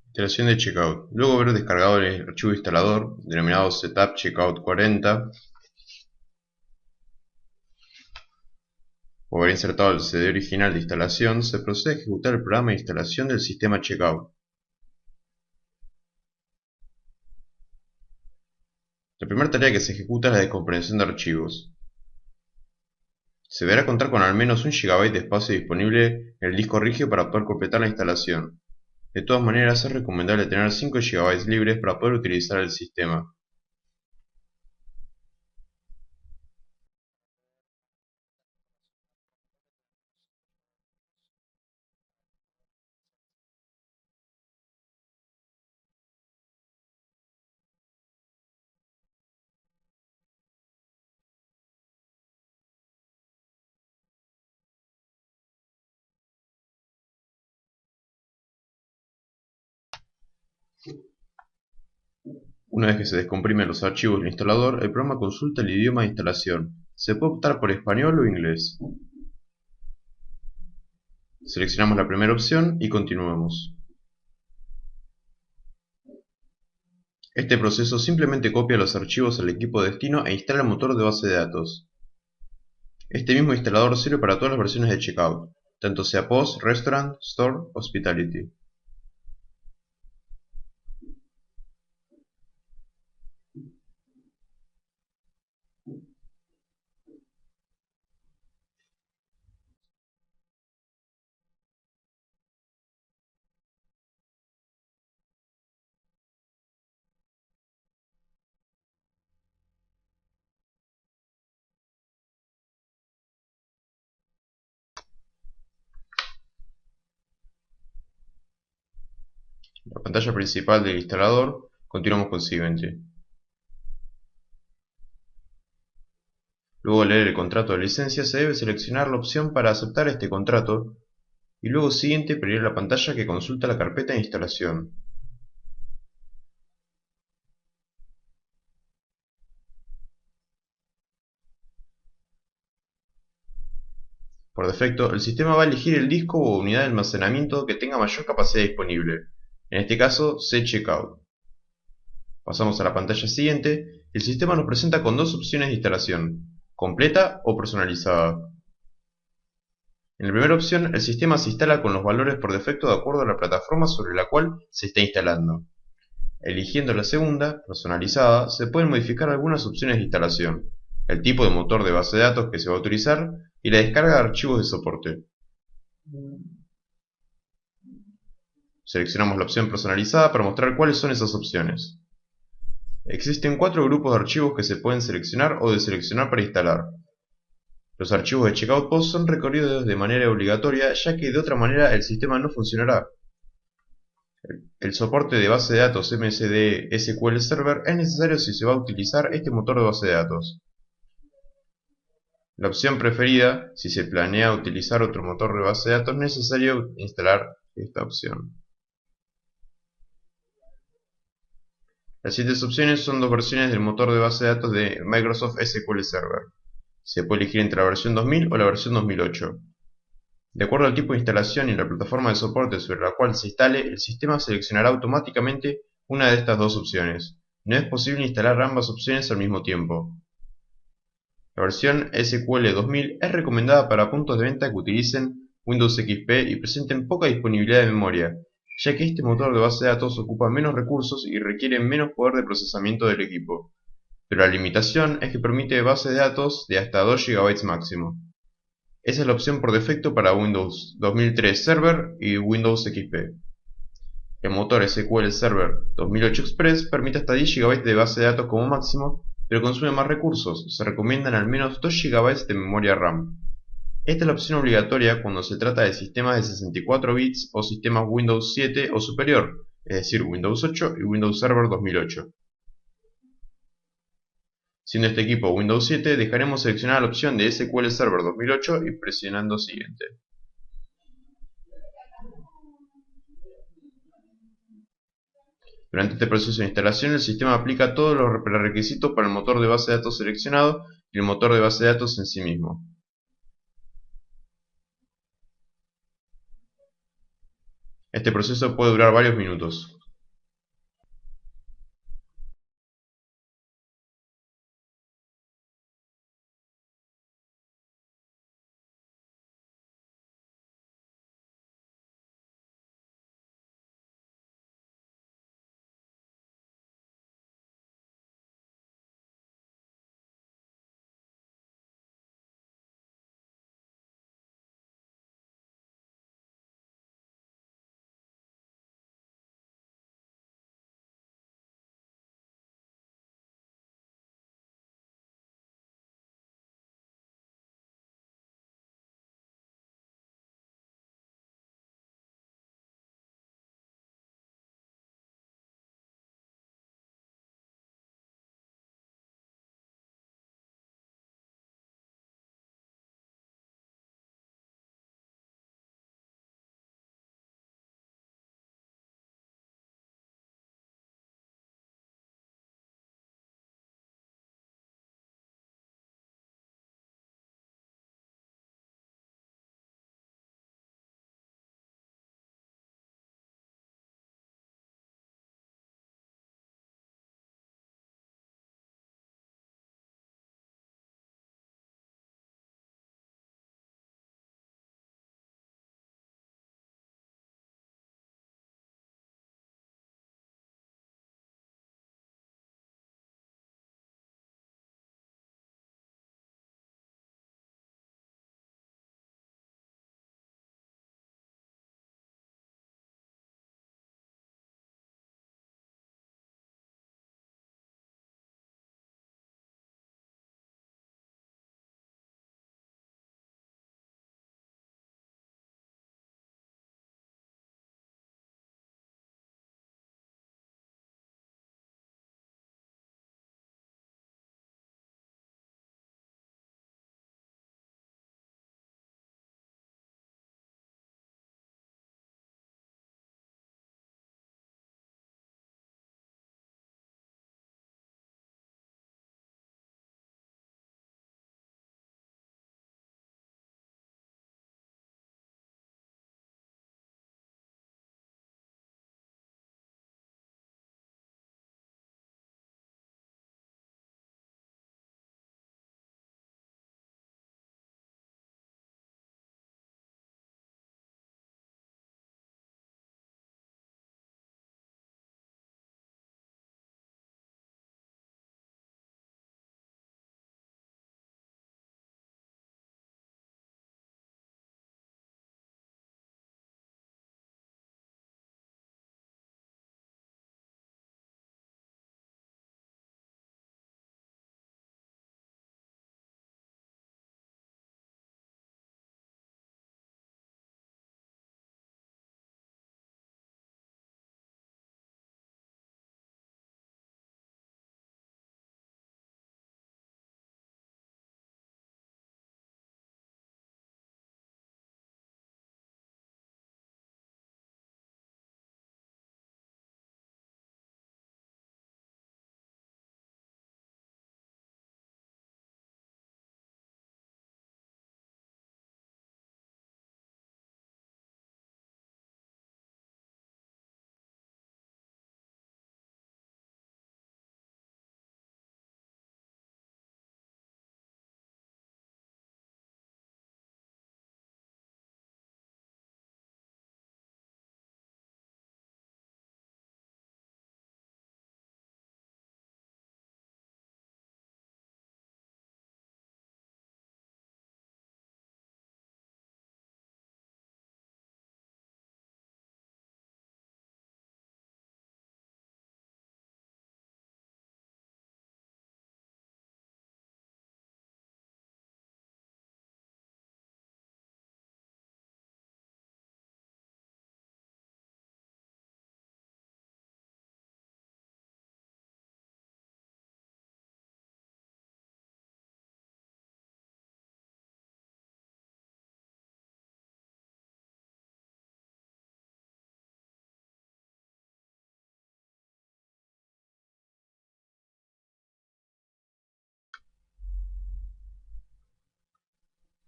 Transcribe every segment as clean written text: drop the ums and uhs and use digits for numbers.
Instalación de checkout. Luego de haber descargado el archivo instalador, denominado setup checkout 40, o haber insertado el CD original de instalación, se procede a ejecutar el programa de instalación del sistema checkout. La primera tarea que se ejecuta es la descompresión de archivos. Se deberá contar con al menos 1 GB de espacio disponible en el disco rígido para poder completar la instalación. De todas maneras, es recomendable tener 5 GB libres para poder utilizar el sistema. Una vez que se descomprimen los archivos del instalador, el programa consulta el idioma de instalación. Se puede optar por español o inglés. Seleccionamos la primera opción y continuamos. Este proceso simplemente copia los archivos al equipo de destino e instala el motor de base de datos. Este mismo instalador sirve para todas las versiones de Checkout, tanto sea Post, Restaurant, Store, Hospitality. En la pantalla principal del instalador, continuamos con el siguiente. Luego de leer el contrato de licencia, se debe seleccionar la opción para aceptar este contrato y luego siguiente para ir a la pantalla que consulta la carpeta de instalación. Por defecto, el sistema va a elegir el disco o unidad de almacenamiento que tenga mayor capacidad disponible, en este caso C-Checkout. Pasamos a la pantalla siguiente y el sistema nos presenta con dos opciones de instalación, completa o personalizada. En la primera opción, el sistema se instala con los valores por defecto de acuerdo a la plataforma sobre la cual se está instalando. Eligiendo la segunda, personalizada, se pueden modificar algunas opciones de instalación, el tipo de motor de base de datos que se va a utilizar y la descarga de archivos de soporte. Seleccionamos la opción personalizada para mostrar cuáles son esas opciones. Existen 4 grupos de archivos que se pueden seleccionar o deseleccionar para instalar. Los archivos de Checkout Post son recorridos de manera obligatoria, ya que de otra manera el sistema no funcionará. El soporte de base de datos MSD SQL Server es necesario si se va a utilizar este motor de base de datos. La opción preferida, si se planea utilizar otro motor de base de datos, es necesario instalar esta opción. Las siguientes opciones son dos versiones del motor de base de datos de Microsoft SQL Server. Se puede elegir entre la versión 2000 o la versión 2008. De acuerdo al tipo de instalación y la plataforma de soporte sobre la cual se instale, el sistema seleccionará automáticamente una de estas dos opciones. No es posible instalar ambas opciones al mismo tiempo. La versión SQL 2000 es recomendada para puntos de venta que utilicen Windows XP y presenten poca disponibilidad de memoria, ya que este motor de base de datos ocupa menos recursos y requiere menos poder de procesamiento del equipo. Pero la limitación es que permite bases de datos de hasta 2 GB máximo. Esa es la opción por defecto para Windows 2003 Server y Windows XP. El motor SQL Server 2008 Express permite hasta 10 GB de base de datos como máximo, pero consume más recursos, se recomiendan al menos 2 GB de memoria RAM. Esta es la opción obligatoria cuando se trata de sistemas de 64 bits o sistemas Windows 7 o superior, es decir, Windows 8 y Windows Server 2008. Siendo este equipo Windows 7, dejaremos seleccionada la opción de SQL Server 2008 y presionando Siguiente. Durante este proceso de instalación, el sistema aplica todos los prerequisitos para el motor de base de datos seleccionado y el motor de base de datos en sí mismo. Este proceso puede durar varios minutos.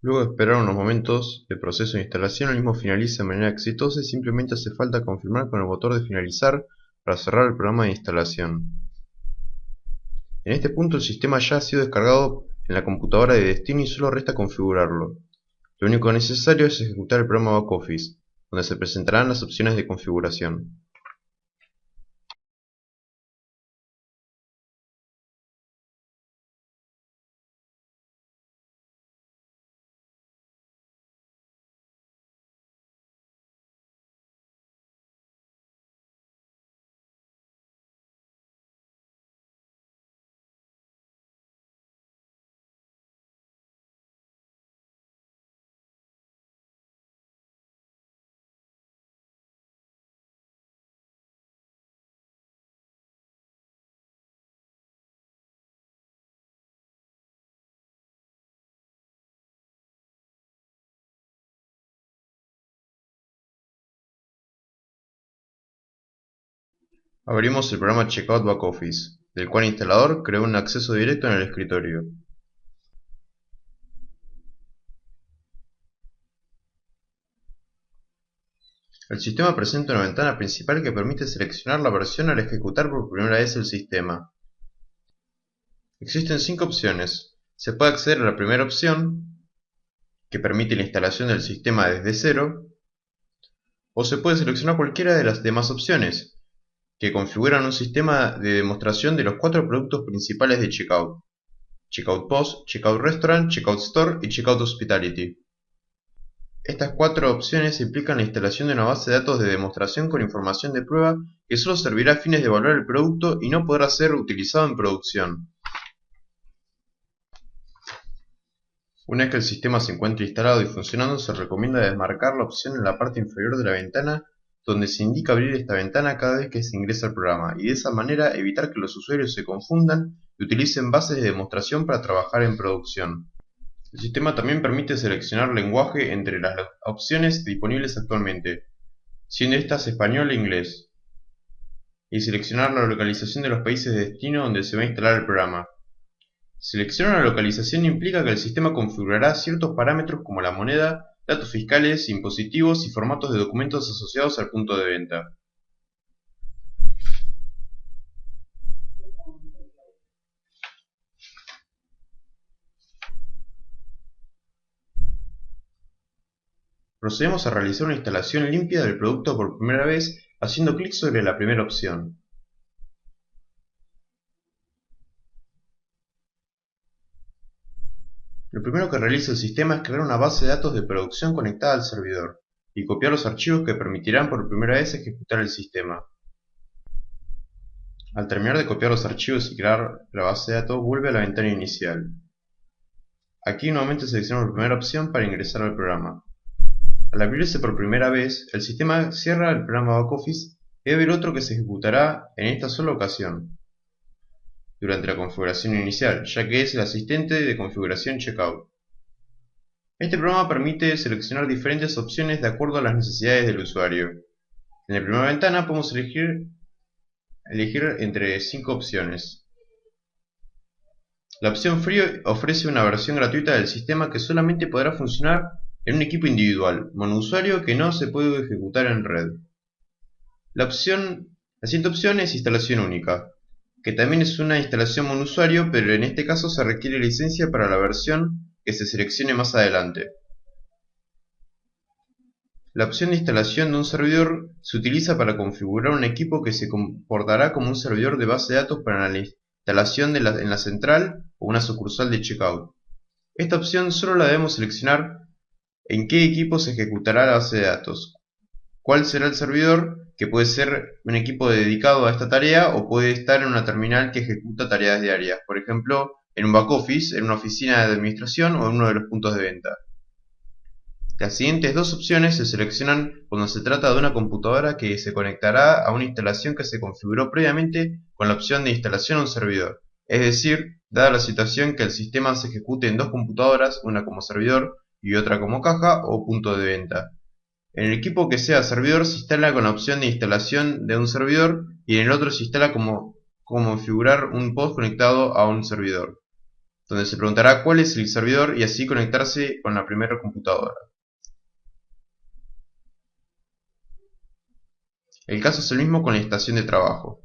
Luego de esperar unos momentos de proceso de instalación, el mismo finaliza de manera exitosa y simplemente hace falta confirmar con el botón de finalizar para cerrar el programa de instalación. En este punto el sistema ya ha sido descargado en la computadora de destino y solo resta configurarlo. Lo único necesario es ejecutar el programa Backoffice, donde se presentarán las opciones de configuración. Abrimos el programa Checkout Backoffice, del cual el instalador creó un acceso directo en el escritorio. El sistema presenta una ventana principal que permite seleccionar la versión al ejecutar por primera vez el sistema. Existen 5 opciones. Se puede acceder a la primera opción, que permite la instalación del sistema desde cero, o se puede seleccionar cualquiera de las demás opciones, que configuran un sistema de demostración de los 4 productos principales de Checkout: Checkout Post, Checkout Restaurant, Checkout Store y Checkout Hospitality. Estas 4 opciones implican la instalación de una base de datos de demostración con información de prueba que solo servirá a fines de evaluar el producto y no podrá ser utilizado en producción. Una vez que el sistema se encuentre instalado y funcionando, se recomienda desmarcar la opción en la parte inferior de la ventana donde se indica abrir esta ventana cada vez que se ingresa al programa, y de esa manera evitar que los usuarios se confundan y utilicen bases de demostración para trabajar en producción. El sistema también permite seleccionar lenguaje entre las opciones disponibles actualmente, siendo estas español e inglés, y seleccionar la localización de los países de destino donde se va a instalar el programa. Seleccionar la localización implica que el sistema configurará ciertos parámetros como la moneda, datos fiscales, impositivos y formatos de documentos asociados al punto de venta. Procedemos a realizar una instalación limpia del producto por primera vez haciendo clic sobre la primera opción. Lo primero que realiza el sistema es crear una base de datos de producción conectada al servidor y copiar los archivos que permitirán por primera vez ejecutar el sistema. Al terminar de copiar los archivos y crear la base de datos, vuelve a la ventana inicial. Aquí nuevamente seleccionamos la primera opción para ingresar al programa. Al abrirse por primera vez, el sistema cierra el programa Backoffice y debe haber otro que se ejecutará en esta sola ocasión, durante la configuración inicial, ya que es el asistente de configuración Checkout. Este programa permite seleccionar diferentes opciones de acuerdo a las necesidades del usuario. En la primera ventana podemos elegir entre 5 opciones. La opción Free ofrece una versión gratuita del sistema que solamente podrá funcionar en un equipo individual, monousuario, que no se puede ejecutar en red. La siguiente opción es instalación única, que también es una instalación monousuario, pero en este caso se requiere licencia para la versión que se seleccione más adelante. La opción de instalación de un servidor se utiliza para configurar un equipo que se comportará como un servidor de base de datos para la instalación en la central o una sucursal de Checkout. Esta opción solo la debemos seleccionar en qué equipo se ejecutará la base de datos, cuál será el servidor, que puede ser un equipo dedicado a esta tarea o puede estar en una terminal que ejecuta tareas diarias, por ejemplo en un backoffice, en una oficina de administración o en uno de los puntos de venta. Las siguientes 2 opciones se seleccionan cuando se trata de una computadora que se conectará a una instalación que se configuró previamente con la opción de instalación a un servidor, es decir, dada la situación que el sistema se ejecute en 2 computadoras, una como servidor y otra como caja o punto de venta. En el equipo que sea servidor se instala con la opción de instalación de un servidor y en el otro se instala como configurar un post conectado a un servidor. donde se preguntará cuál es el servidor y así conectarse con la primera computadora. El caso es el mismo con la estación de trabajo.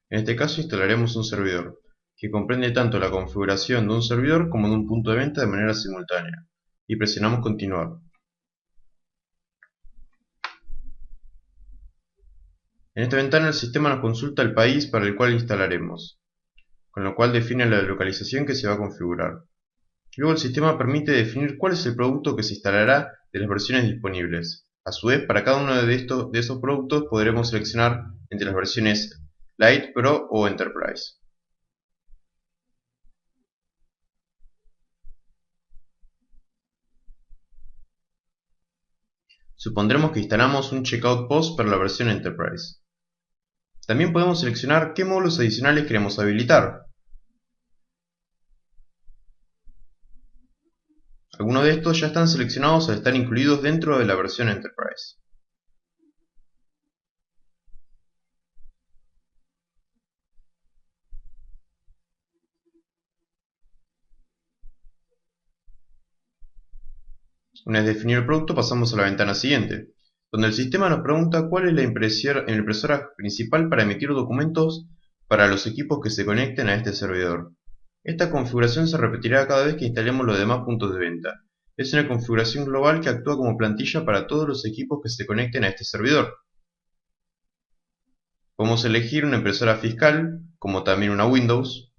En este caso instalaremos un servidor, que comprende tanto la configuración de un servidor como de un punto de venta de manera simultánea, y presionamos continuar. En esta ventana el sistema nos consulta el país para el cual instalaremos, con lo cual define la localización que se va a configurar. Luego el sistema permite definir cuál es el producto que se instalará de las versiones disponibles. A su vez, para cada uno de esos productos podremos seleccionar entre las versiones Lite, Pro o Enterprise. Supondremos que instalamos un Checkout Post para la versión Enterprise. También podemos seleccionar qué módulos adicionales queremos habilitar. Algunos de estos ya están seleccionados al estar incluidos dentro de la versión Enterprise. Una vez definido el producto, pasamos a la ventana siguiente, donde el sistema nos pregunta cuál es la impresora principal para emitir documentos para los equipos que se conecten a este servidor. Esta configuración se repetirá cada vez que instalemos los demás puntos de venta. Es una configuración global que actúa como plantilla para todos los equipos que se conecten a este servidor. Podemos elegir una impresora fiscal, como también una Windows.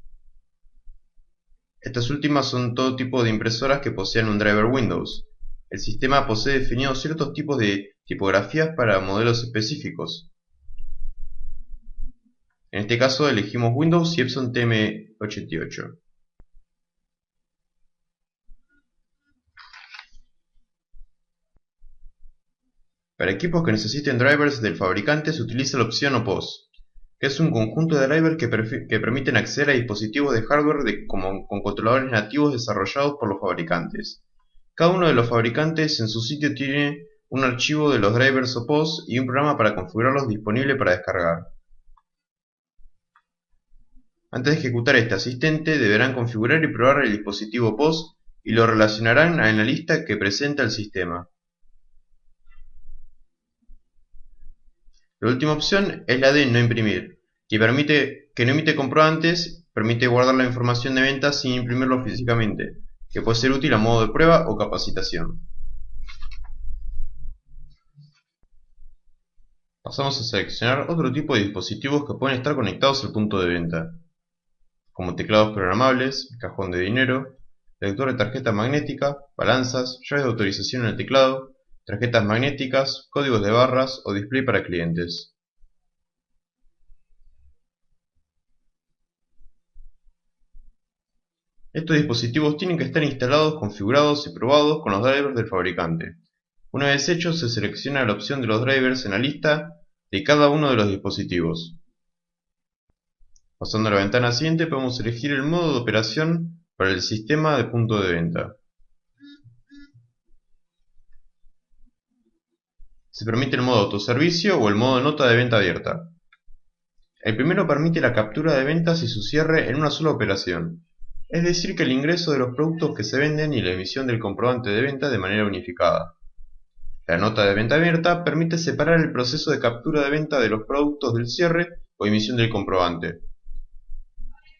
Estas últimas son todo tipo de impresoras que posean un driver Windows. El sistema posee definidos ciertos tipos de tipografías para modelos específicos. En este caso elegimos Windows y Epson TM88. Para equipos que necesiten drivers del fabricante se utiliza la opción OPOS, que es un conjunto de drivers que permiten acceder a dispositivos de hardware con controladores nativos desarrollados por los fabricantes. Cada uno de los fabricantes en su sitio tiene un archivo de los drivers OPOS y un programa para configurarlos disponible para descargar. Antes de ejecutar este asistente deberán configurar y probar el dispositivo OPOS y lo relacionarán en la lista que presenta el sistema. La última opción es la de no imprimir, que no emite comprobantes, permite guardar la información de venta sin imprimirlo físicamente, que puede ser útil a modo de prueba o capacitación. Pasamos a seleccionar otro tipo de dispositivos que pueden estar conectados al punto de venta, como teclados programables, cajón de dinero, lector de tarjeta magnética, balanzas, llaves de autorización en el teclado, tarjetas magnéticas, códigos de barras o display para clientes. Estos dispositivos tienen que estar instalados, configurados y probados con los drivers del fabricante. Una vez hecho, se selecciona la opción de los drivers en la lista de cada uno de los dispositivos. Pasando a la ventana siguiente, podemos elegir el modo de operación para el sistema de punto de venta. Se permite el modo autoservicio o el modo nota de venta abierta. El primero permite la captura de ventas y su cierre en una sola operación, es decir que el ingreso de los productos que se venden y la emisión del comprobante de venta de manera unificada. La nota de venta abierta permite separar el proceso de captura de venta de los productos del cierre o emisión del comprobante.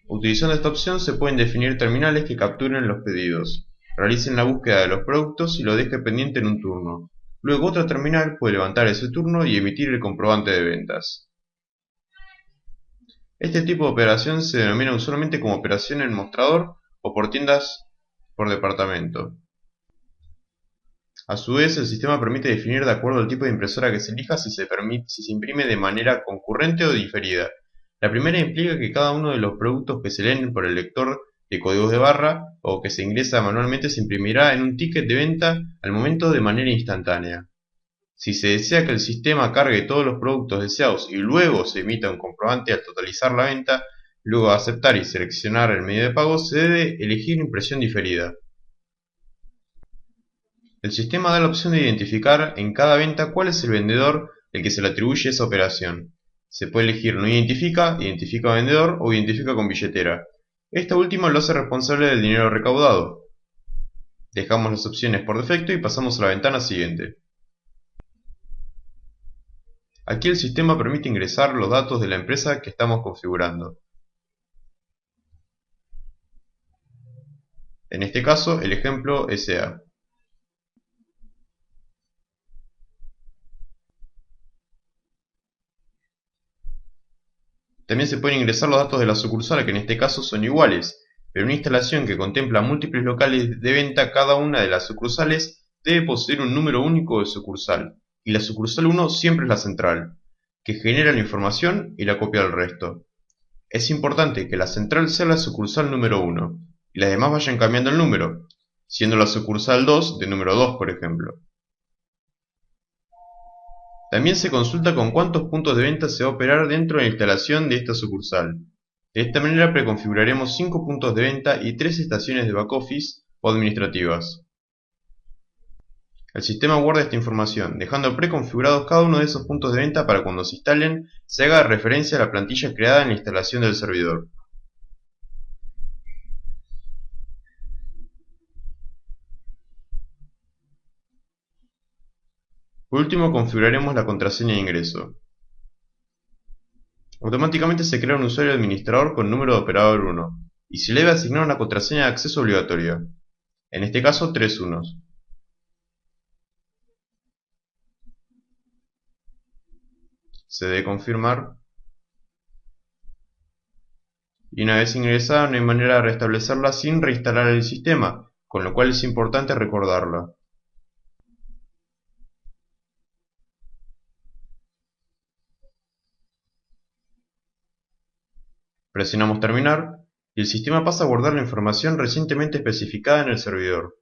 Utilizando esta opción se pueden definir terminales que capturen los pedidos, realicen la búsqueda de los productos y lo dejen pendiente en un turno. Luego otra terminal puede levantar ese turno y emitir el comprobante de ventas. Este tipo de operación se denomina usualmente como operación en mostrador o por tiendas por departamento. A su vez, el sistema permite definir de acuerdo al tipo de impresora que se elija si se imprime de manera concurrente o diferida. La primera implica que cada uno de los productos que se leen por el lector de códigos de barra o que se ingresa manualmente se imprimirá en un ticket de venta al momento de manera instantánea. Si se desea que el sistema cargue todos los productos deseados y luego se emita un comprobante al totalizar la venta, luego de aceptar y seleccionar el medio de pago se debe elegir impresión diferida. El sistema da la opción de identificar en cada venta cuál es el vendedor al que se le atribuye esa operación. Se puede elegir no identifica, identifica vendedor o identifica con billetera. Esta última lo hace responsable del dinero recaudado. Dejamos las opciones por defecto y pasamos a la ventana siguiente. Aquí el sistema permite ingresar los datos de la empresa que estamos configurando. En este caso, el ejemplo SA. También se pueden ingresar los datos de la sucursal, que en este caso son iguales, pero una instalación que contempla múltiples locales de venta, cada una de las sucursales debe poseer un número único de sucursal, y la sucursal 1 siempre es la central, que genera la información y la copia del resto. Es importante que la central sea la sucursal número 1, y las demás vayan cambiando el número, siendo la sucursal 2 de número 2, por ejemplo. También se consulta con cuántos puntos de venta se va a operar dentro de la instalación de esta sucursal. De esta manera preconfiguraremos 5 puntos de venta y 3 estaciones de back-office o administrativas. El sistema guarda esta información, dejando preconfigurados cada uno de esos puntos de venta para cuando se instalen se haga referencia a la plantilla creada en la instalación del servidor. Por último, configuraremos la contraseña de ingreso. Automáticamente se crea un usuario administrador con número de operador 1 y se le debe asignar una contraseña de acceso obligatoria, en este caso 3 unos. Se debe confirmar y una vez ingresada no hay manera de restablecerla sin reinstalar el sistema, con lo cual es importante recordarla. Presionamos terminar y el sistema pasa a guardar la información recientemente especificada en el servidor.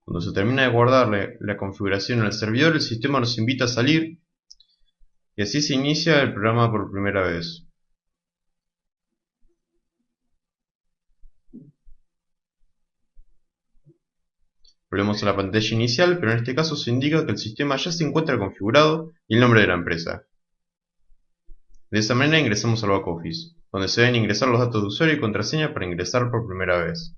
Cuando se termina de guardar la configuración en el servidor, el sistema nos invita a salir y así se inicia el programa por primera vez. Volvemos a la pantalla inicial, pero en este caso se indica que el sistema ya se encuentra configurado y el nombre de la empresa. De esa manera ingresamos al back office, donde se deben ingresar los datos de usuario y contraseña para ingresar por primera vez.